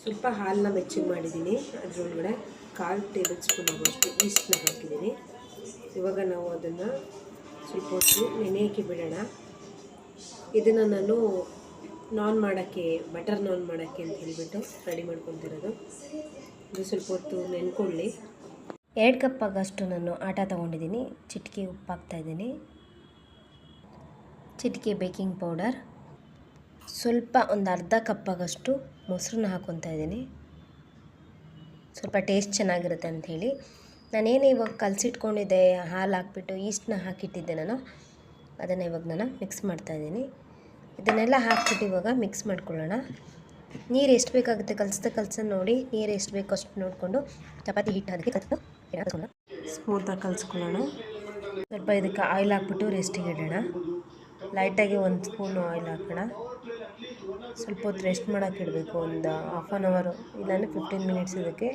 ಸ್ವಲ್ಪ ಹಾಲನ್ನ ಬೆಚ್ಚಗೆ ಮಾಡಿದ್ದೀನಿ. ಅದರೊಳಗಡೆ 1/4 ಟೇಬಲ್ ಸ್ಪೂನ್ ಆಗುವಷ್ಟು ಈಸ್ಟ್ನ ಹಾಕಿದ್ದೀನಿ. ಇವಾಗ ನಾವು ಅದನ್ನು ಸ್ವಲ್ಪ ಹೊತ್ತು ನೆನೆಯೋಕ್ಕೆ ಬಿಡೋಣ. ಇದನ್ನು ನಾನು ಬಟರ್ ನಾನ್ ಮಾಡೋಕ್ಕೆ ಅಂತ ಹೇಳಿಬಿಟ್ಟು ರೆಡಿ ಮಾಡ್ಕೊತಿರೋದು. ಇದು ಸ್ವಲ್ಪ ಹೊತ್ತು ನೆನ್ಕೊಳ್ಳಿ. 2 ಕಪ್ ಆಗೋಷ್ಟು ನಾನು ಆಟ ತೊಗೊಂಡಿದ್ದೀನಿ. ಚಿಟಿಕೆ ಉಪ್ಪು ಹಾಕ್ತಾಯಿದ್ದೀನಿ, ಚಿಟಿಕೆ ಬೇಕಿಂಗ್ ಪೌಡರ್, ಸ್ವಲ್ಪ ಒಂದು ಅರ್ಧ ಕಪ್ ಆಗೋಷ್ಟು ಮೊಸರನ್ನ ಹಾಕ್ಕೊತಾ ಇದ್ದೀನಿ. ಸ್ವಲ್ಪ ಟೇಸ್ಟ್ ಚೆನ್ನಾಗಿರುತ್ತೆ ಅಂಥೇಳಿ ನಾನೇನು ಇವಾಗ ಕಲಸಿಟ್ಕೊಂಡಿದ್ದೆ ಹಾಲು ಹಾಕ್ಬಿಟ್ಟು ಈಸ್ಟ್ನ ಹಾಕಿಟ್ಟಿದ್ದೆ ಅದನ್ನು ಇವಾಗ ನಾನು ಮಿಕ್ಸ್ ಮಾಡ್ತಾಯಿದ್ದೀನಿ. ಇದನ್ನೆಲ್ಲ ಹಾಕ್ಬಿಟ್ಟು ಇವಾಗ ಮಿಕ್ಸ್ ಮಾಡ್ಕೊಳ್ಳೋಣ. ನೀರು ಎಷ್ಟು ಬೇಕಾಗುತ್ತೆ ಕಲಸ್ದ ನೋಡಿ, ನೀರು ಎಷ್ಟು ಬೇಕೋ ಅಷ್ಟು ನೋಡಿಕೊಂಡು ಚಪಾತಿ ಹಿಟ್ಟು ಅದಕ್ಕೆ ಸ್ಮೂತಾಗಿ ಕಲಿಸ್ಕೊಳ್ಳೋಣ. ಸ್ವಲ್ಪ ಇದಕ್ಕೆ ಆಯಿಲ್ ಹಾಕ್ಬಿಟ್ಟು ರೆಸ್ಟಿಗೆ ಇಡೋಣ. ಲೈಟಾಗಿ 1 ಸ್ಪೂನು ಆಯಿಲ್ ಹಾಕೋಣ. ಸ್ವಲ್ಪ ಹೊತ್ತು ರೆಸ್ಟ್ ಮಾಡೋಕ್ಕೆ ಇಡಬೇಕು, ಒಂದು ಹಾಫ್ ಆನ್ ಅವರು ಇಲ್ಲಾಂದರೆ 15 ಮಿನಿಟ್ಸ್ ಇದಕ್ಕೆ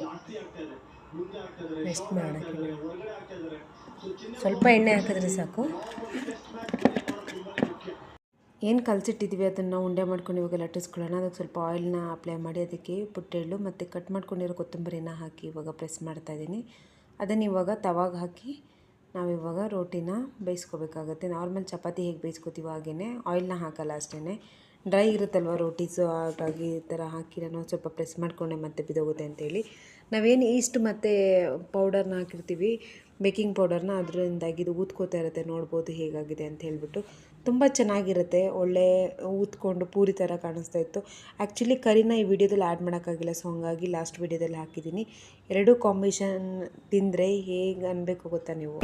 ರೆಸ್ಟ್ ಮಾಡೋಕ್ಕೆ ಇಡೋಣ. ಸ್ವಲ್ಪ ಎಣ್ಣೆ ಹಾಕಿದ್ರೆ ಸಾಕು. ಏನು ಕಲಸಿಟ್ಟಿದ್ದೀವಿ ಅದನ್ನು ಉಂಡೆ ಮಾಡ್ಕೊಂಡು ಇವಾಗ ಲಟ್ಟಿಸ್ಕೊಳ್ಳೋಣ. ಅದಕ್ಕೆ ಸ್ವಲ್ಪ ಆಯಿಲ್ನ ಅಪ್ಲೈ ಮಾಡಿ ಅದಕ್ಕೆ ಪುಟ್ಟೆಳ್ಳು ಮತ್ತು ಕಟ್ ಮಾಡ್ಕೊಂಡಿರೋ ಕೊತ್ತಂಬರಿನ ಹಾಕಿ ಇವಾಗ ಪ್ರೆಸ್ ಮಾಡ್ತಾಯಿದ್ದೀನಿ. ಅದನ್ನು ಇವಾಗ ತವಾಗ ಹಾಕಿ ನಾವಿವಾಗ ರೋಟಿನ ಬೇಯಿಸ್ಕೋಬೇಕಾಗತ್ತೆ. ನಾರ್ಮಲ್ ಚಪಾತಿ ಹೇಗೆ ಬೇಯಿಸ್ಕೋತೀವೋ ಹಾಗೇ, ಆಯಿಲ್ನ ಹಾಕಲ್ಲ ಅಷ್ಟೇ. ಡ್ರೈ ಇರುತ್ತಲ್ವ ರೋಟೀಸು, ಹಾಗಾಗಿ ಈ ಥರ ಹಾಕಿ ನಾನು ಸ್ವಲ್ಪ ಪ್ರೆಸ್ ಮಾಡಿಕೊಂಡೆ ಮತ್ತೆ ಬಿದೋಗುತ್ತೆ ಅಂತೇಳಿ. ನಾವೇನು ಈಸ್ಟ್ ಮತ್ತು ಪೌಡರ್ನ ಹಾಕಿರ್ತೀವಿ, ಬೇಕಿಂಗ್ ಪೌಡರ್ನ, ಅದರಿಂದಾಗಿ ಇದು ಊದ್ಕೋತಾ ಇರುತ್ತೆ. ನೋಡ್ಬೋದು ಹೇಗಾಗಿದೆ ಅಂತ ಹೇಳ್ಬಿಟ್ಟು. ತುಂಬ ಚೆನ್ನಾಗಿರುತ್ತೆ, ಒಳ್ಳೆ ಊದ್ಕೊಂಡು ಪೂರಿ ಥರ ಕಾಣಿಸ್ತಾ ಇತ್ತು. ಆ್ಯಕ್ಚುಲಿ ಕರಿನ ಈ ವಿಡಿಯೋದಲ್ಲಿ ಆ್ಯಡ್ ಮಾಡೋಕ್ಕಾಗಿಲ್ಲ, ಸೊ ಹಂಗಾಗಿ ಲಾಸ್ಟ್ ವಿಡಿಯೋದಲ್ಲಿ ಹಾಕಿದ್ದೀನಿ. ಎರಡೂ ಕಾಂಬಿನೇಷನ್ ತಿಂದರೆ ಹೇಗೆ ಅನ್ಬೇಕು ಗೊತ್ತಾ ನೀವು?